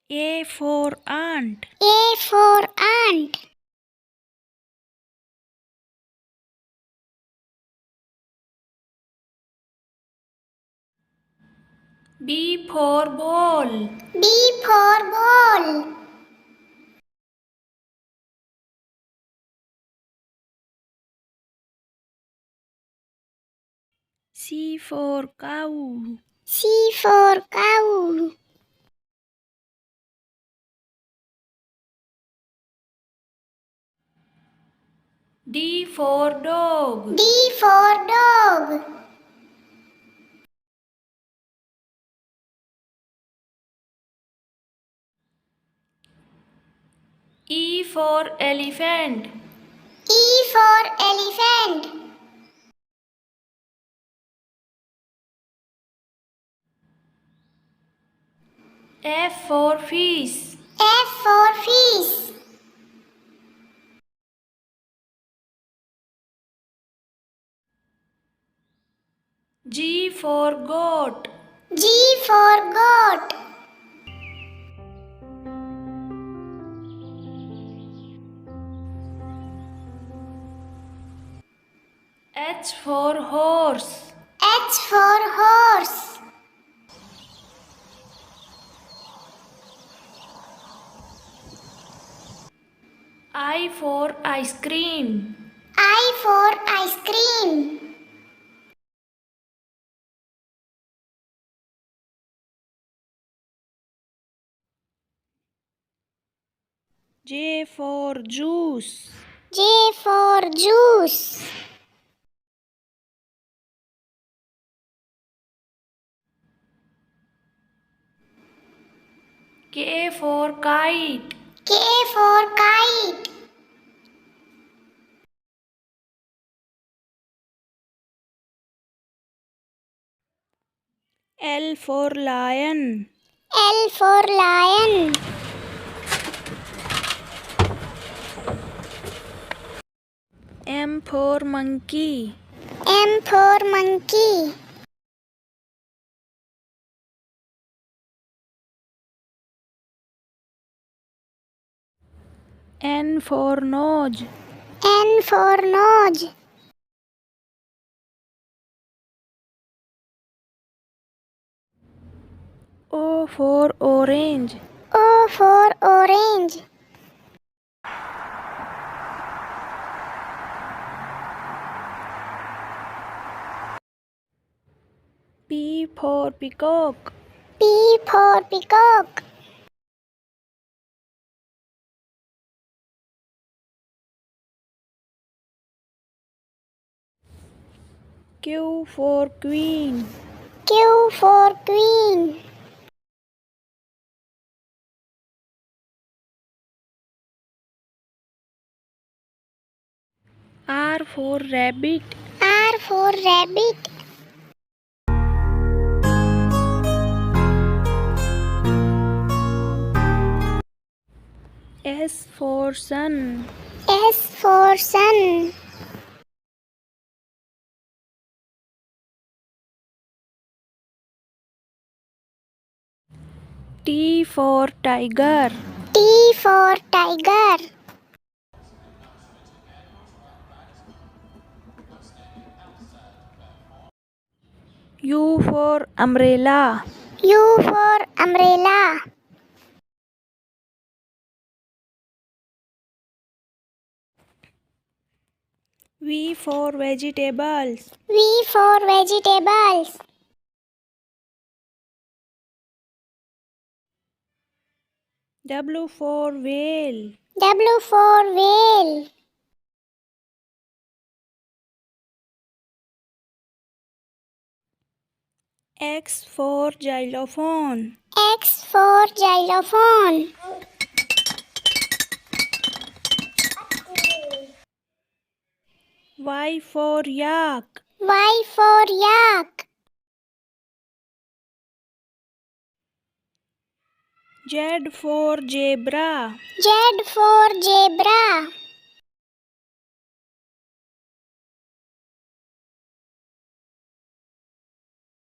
A for ant. A for ant. B for ball. B for ball. C for cow. C for cow. D for dog. D for dog. E for elephant. E for elephant. F for fish. F for fish. G for goat. G for goat. H for horse. H for horse. I for ice cream. I for ice cream. J for juice. J for juice. K for kite. K for kite. L for lion. L for lion. M for monkey. M for monkey. N for nose. N for nose. O for orange. O for orange. P for peacock. P for peacock. Q for queen. Q for queen. R for rabbit. R for rabbit. S for sun. S for sun. T for tiger. T for tiger. U for umbrella. U for umbrella. V for vegetables. V for vegetables. W for whale. W for whale. X for xylophone. X for xylophone. Y for yak. Y for yak. Z for zebra. Z for zebra.